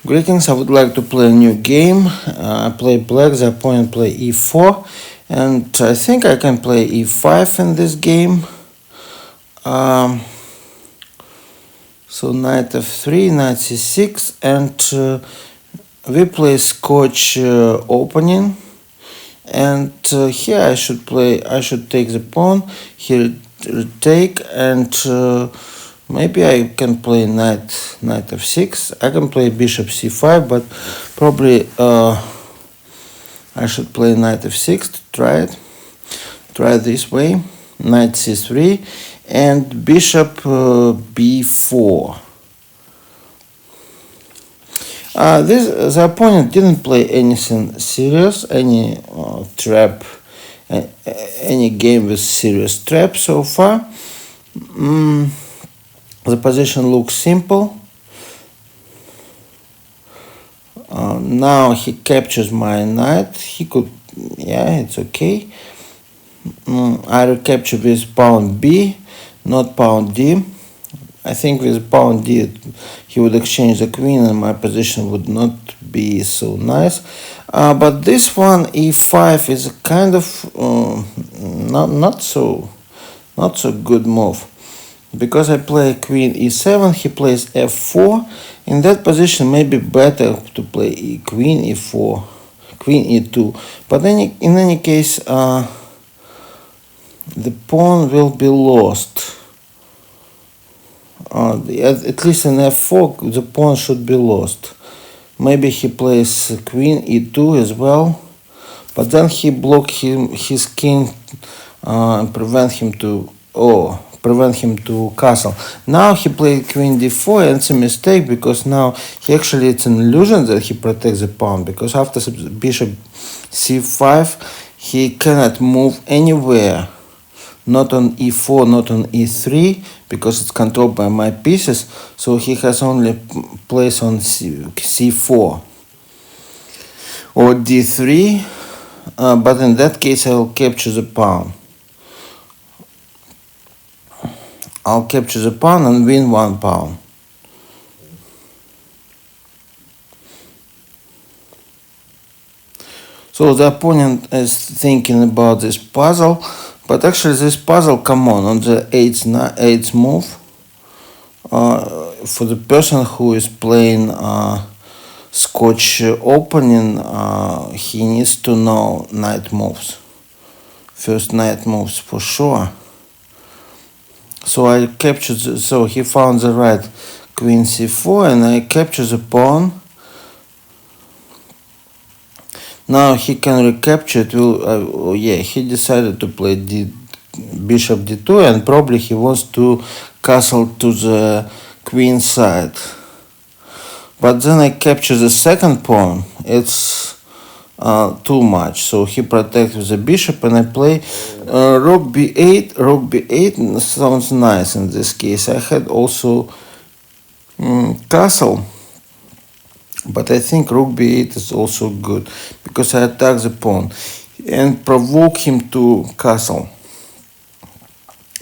Greetings, I would like to play a new game. I play black, the opponent play e4, and I think I can play e5 in this game. So knight f3, knight c6, and we play Scotch opening. And here I should take the pawn, here take, and maybe I can play knight f6. I can play bishop c5, but probably I should play knight f6 to try it. Try this way. Knight c3 and bishop b4. The opponent didn't play anything serious, any trap, any game with serious trap so far. The position looks simple. Now he captures my knight. He could, yeah, it's okay. I recapture with pawn b, not pawn d. I think with pawn d he would exchange the queen and my position would not be so nice. But this one e5 is a kind of not so good move, because I play queen e7, he plays f4. In that position maybe better to play queen e4, queen e2, but in any case the pawn will be lost. At least in f4 the pawn should be lost. Maybe he plays queen e2 as well, but then he block his king and prevent him to castle. Now he played queen d4, and it's a mistake, because now it's an illusion that he protects the pawn, because after bishop c5 he cannot move anywhere, not on e4, not on e3, because it's controlled by my pieces. So he has only place on c4 or d3, but in that case I will capture the pawn. I'll capture the pawn and win 1 pawn. So the opponent is thinking about this puzzle, but actually this puzzle, come on the 8th move, for the person who is playing Scotch opening, he needs to know knight moves. First knight moves for sure. So I captured, so he found the right queen c4, and I captured the pawn. Now he can recapture it. He decided to play bishop d2, and probably he wants to castle to the queen side. But then I capture the second pawn. It's too much, so he protects with the bishop, and I play rook b8. Rook b8 sounds nice in this case. I had also castle, but I think rook b8 is also good, because I attack the pawn and provoke him to castle.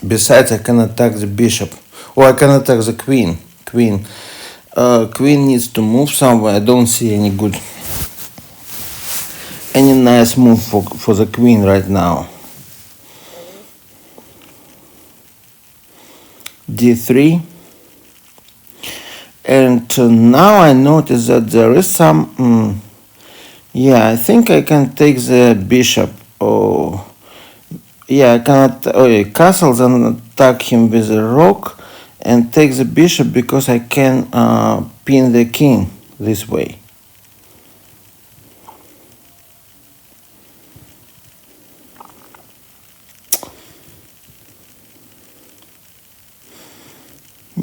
Besides, I can attack the bishop, or I can attack the queen. Queen needs to move somewhere. I don't see any nice move for the queen right now. d3. And now I notice that there is some, I think I can take the bishop. I cannot castle, then attack him with a rook and take the bishop, because I can pin the king this way.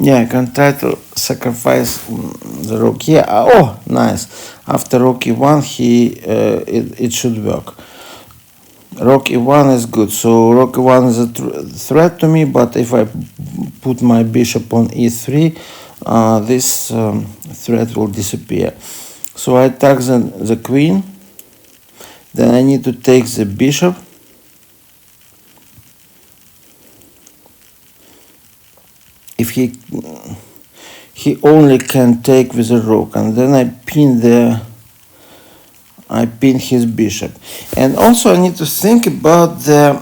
I can try to sacrifice the rook here. Oh, nice. After rook e1, it should work. Rook e1 is good. So rook e1 is a threat to me, but if I put my bishop on e3, this threat will disappear. So I attack the queen. Then I need to take the bishop. If he only can take with a rook, and then I pin his bishop. And also I need to think about the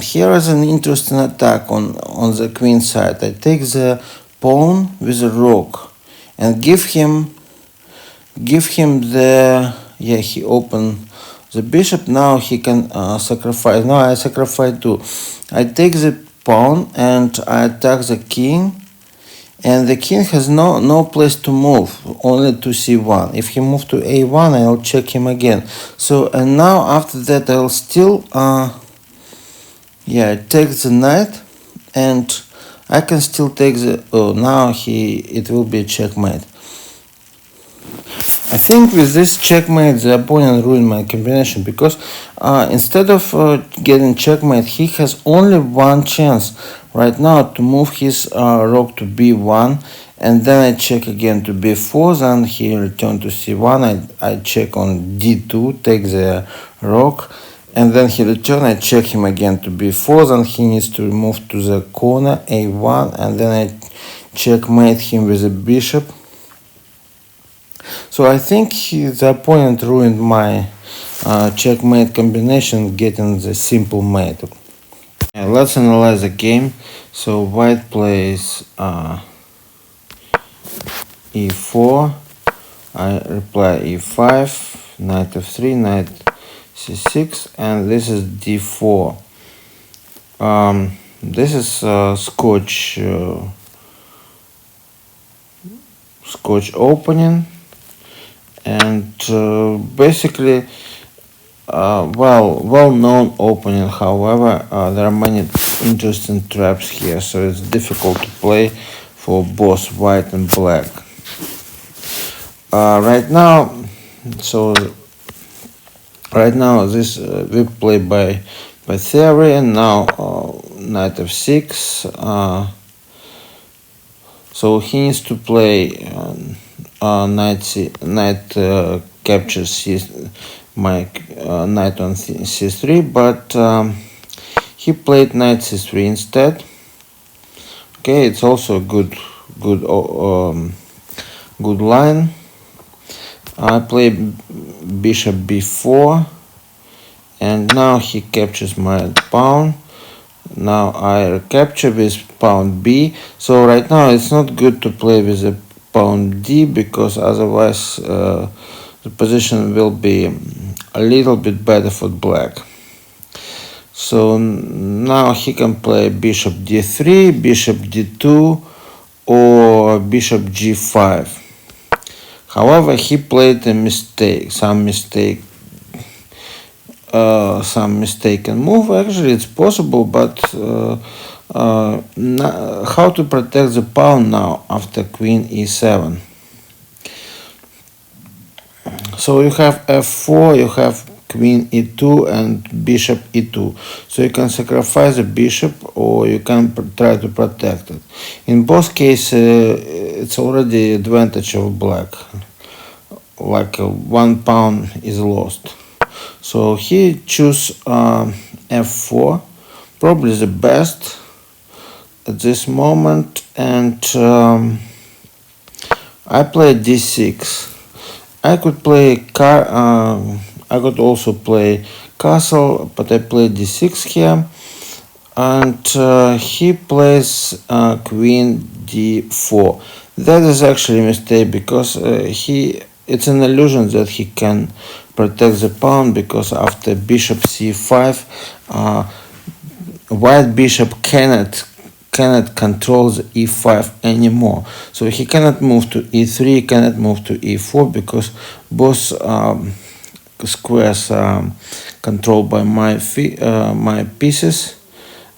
here is an interesting attack on the queen side. I take the pawn with a rook and give him the he opened the bishop. Now he can sacrifice. Now I sacrifice too. I take the pawn and I attack the king, and the king has no place to move, only to c1. If he moves to a1, I'll check him again. So, and now after that I'll still take the knight, and I can still take the now it will be a checkmate. I think with this checkmate the opponent ruined my combination, because instead of getting checkmate, he has only one chance right now to move his rook to b1, and then I check again to b4, then he returned to c1, I check on d2, take the rook, and then he return, I check him again to b4, then he needs to move to the corner a1, and then I checkmate him with a bishop. So I think the opponent ruined my checkmate combination, getting the simple mate. Let's analyze the game. So white plays e4, I reply e5, knight f3, knight c6, and this is d4. This is Scotch opening, and basically well-known opening. However, there are many interesting traps here, so it's difficult to play for both white and black. Right now this we play by theory, and now knight f6. So he needs to play knight captures my knight on c3, but he played knight c3 instead. Okay, it's also a good line. I play bishop b4, and now he captures my pawn. Now I recapture with pawn b. So right now it's not good to play with the pawn d, because otherwise the position will be a little bit better for black. So now he can play bishop d3, bishop d2, or bishop g5. However, he played a mistake, some mistaken move. Actually, it's possible, but how to protect the pawn now after queen e7? So you have f4, you have queen e2 and bishop e2. So you can sacrifice the bishop, or you can try to protect it. In both cases, it's already advantage of black. Like 1 pawn is lost. So he choose f4, probably the best at this moment, and I play d6. I could play I could also play castle, but I play d6 here, and he plays queen d4. That is actually a mistake, because it's an illusion that he can protect the pawn, because after bishop c5, white bishop cannot control the e5 anymore. So he cannot move to e3, cannot move to e4, because both squares are controlled by my pieces.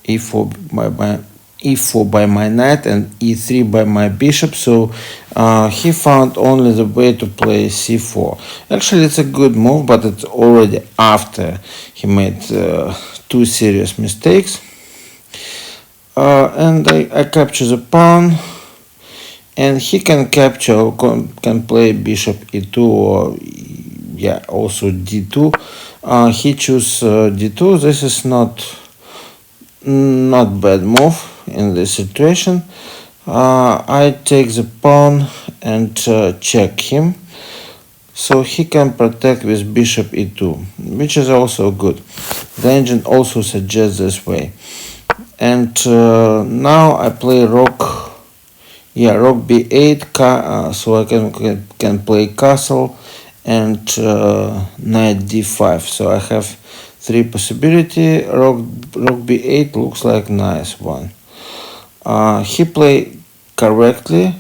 e4 by my knight and e3 by my bishop. So he found only the way to play c4. Actually, it's a good move, but it's already after he made 2 serious mistakes. And I capture the pawn, and he can capture, can play bishop e2, or also d2. He choose d2. This is not bad move in this situation. I take the pawn and check him, so he can protect with bishop e2, which is also good. The engine also suggests this way. And now I play rook. Yeah, rook b8, so I can play castle, and knight d5. So I have three possibility. Rook b8 looks like nice one. He played correctly.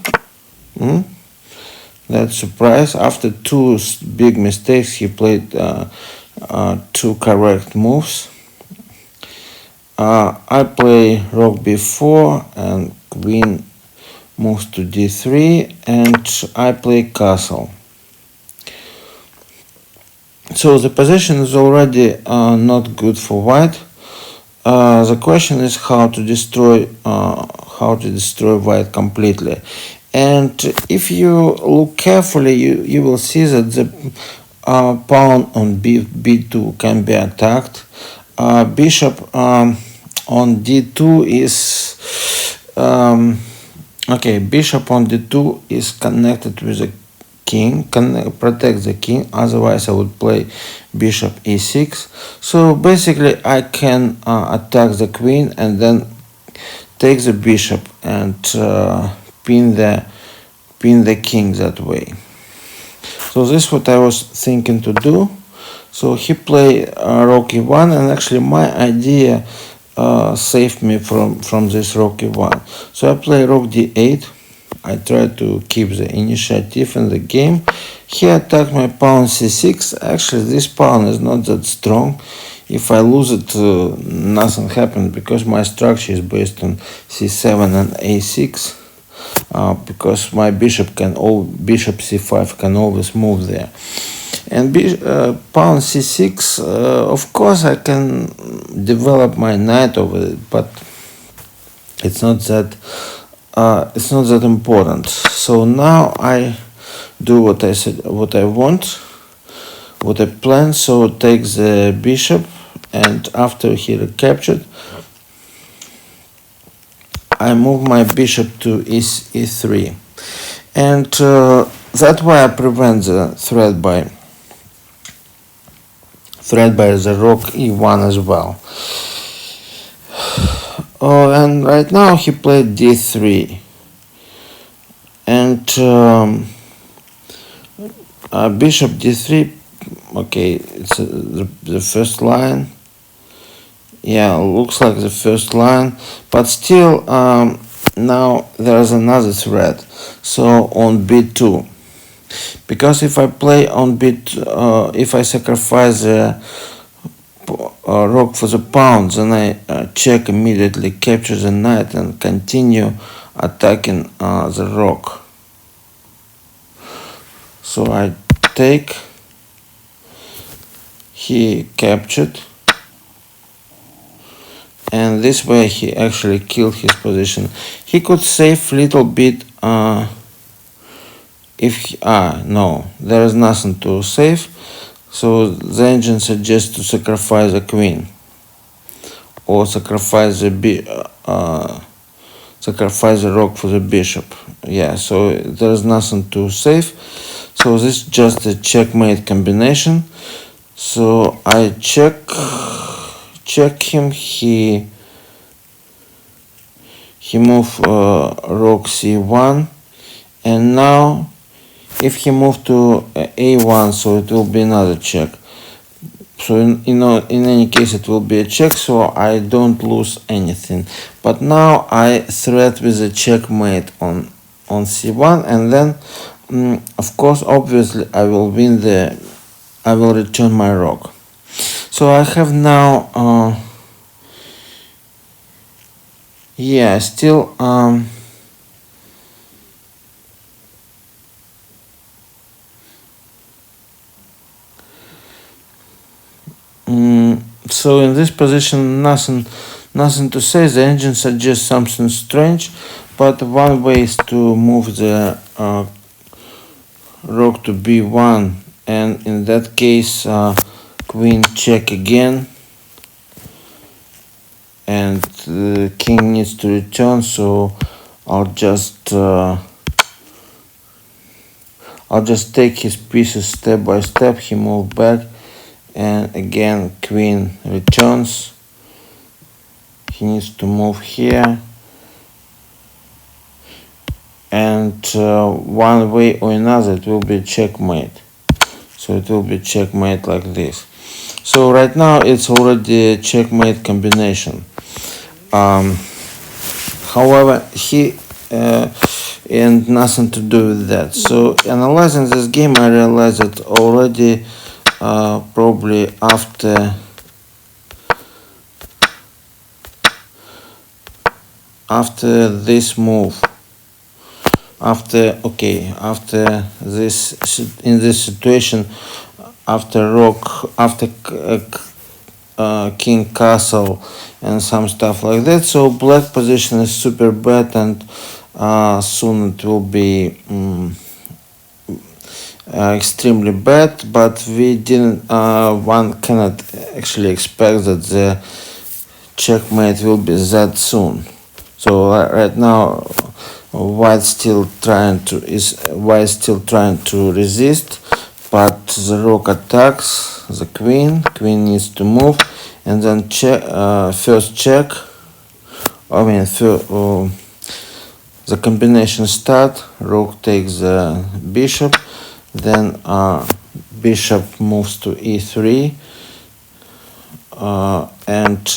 That's surprise. After two big mistakes, he played two correct moves. I play rook b4 and queen moves to d3, and I play castle. So the position is already not good for white. The question is how to destroy white completely. And if you look carefully, you will see that the pawn on b2 can be attacked. Bishop on d2 is okay. Bishop on d2 is connected with the king, protect the king. Otherwise, I would play bishop e6. So basically, I can attack the queen and then take the bishop and pin the king that way. So this is what I was thinking to do. So he played rook e1, and actually my idea saved me from this rook e1. So I play rook d8. I try to keep the initiative in the game. He attacked my pawn c6. Actually, this pawn is not that strong. If I lose it, nothing happens, because my structure is based on c7 and a6. Because my bishop c5 can always move there. And pawn c6, of course, I can develop my knight over it, but it's not that important. So now I do what I said, what I want, what I plan. So take the bishop, and after he recaptured, I move my bishop to e3, and that way I prevent the threat by the rook e1 as well. And right now he played d3, and bishop d3. Okay, it's the first line. Yeah, looks like the first line, but still now there's another threat. So on b2, because if I play on b2, if I sacrifice the rook for the pawn, then I check immediately, capture the knight, and continue attacking the rook. So I take, he captured, and this way he actually killed his position. He could save a little bit no, there is nothing to save. So the engine suggests to sacrifice the queen, or sacrifice the rook for the bishop. Yeah, so there is nothing to save. So this is just a checkmate combination. So I check him. He moved rook c1, and now if he moved to a1, so it will be another check. So in any case it will be a check, so I don't lose anything. But now I threat with a checkmate on c1, and then of course, obviously, I will return my rook. So I have now still so in this position, nothing to say. The engine suggests something strange, but one way is to move the rook to b1, and in that case queen check again, and the king needs to return. So I'll just take his pieces step by step. He moved back, and again queen returns. He needs to move here, and one way or another it will be checkmate. So it will be checkmate like this. So right now it's already checkmate combination. However, he and nothing to do with that. So analyzing this game, I realized that already probably after this move, after this, in this situation, after rook, after king castle and some stuff like that, so black position is super bad, and soon it will be extremely bad. But we didn't one cannot actually expect that the checkmate will be that soon. So right now white still trying to resist, but the rook attacks the queen. Queen needs to move, and then first check. I mean, the combination start. Rook takes the bishop, then bishop moves to e3, and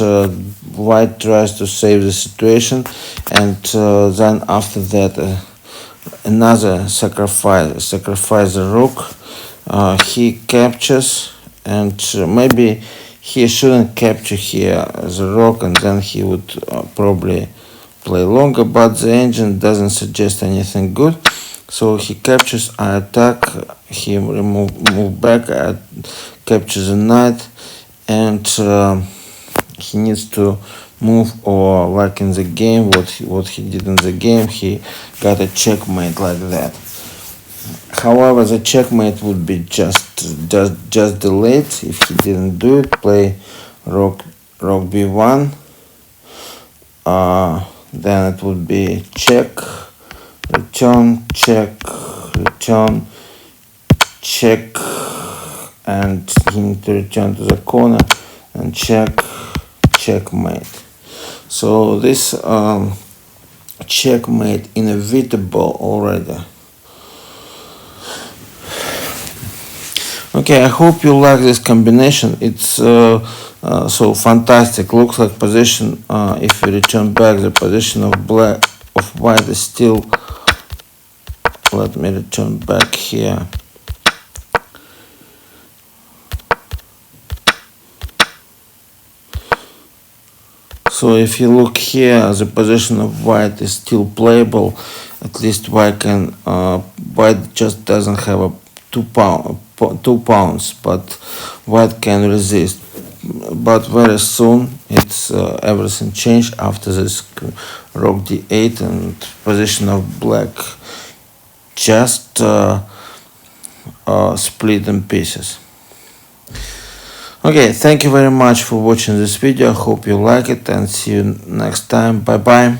white tries to save the situation, and then after that another sacrifice the rook. He captures, and maybe he shouldn't capture here the rook, and then he would probably play longer, but the engine doesn't suggest anything good. So he captures, I attack, he move back, I capture the knight, and he needs to move, or like in the game, what he did in the game, he got a checkmate like that. However, the checkmate would be just delayed if he didn't do it. Play rook b1, then it would be check, return, check, return, check, and he needs to return to the corner, and checkmate. So this checkmate inevitable already. Okay, I hope you like this combination. It's so fantastic. Looks like position, if we return back, the position of white is still, let me return back here. So if you look here, the position of white is still playable. At least white just doesn't have a 2 pounds, but white can resist. But very soon it's everything changed after this rook d8, and position of black just split in pieces. Okay, thank you very much for watching this video. I hope you like it, and see you next time. Bye bye.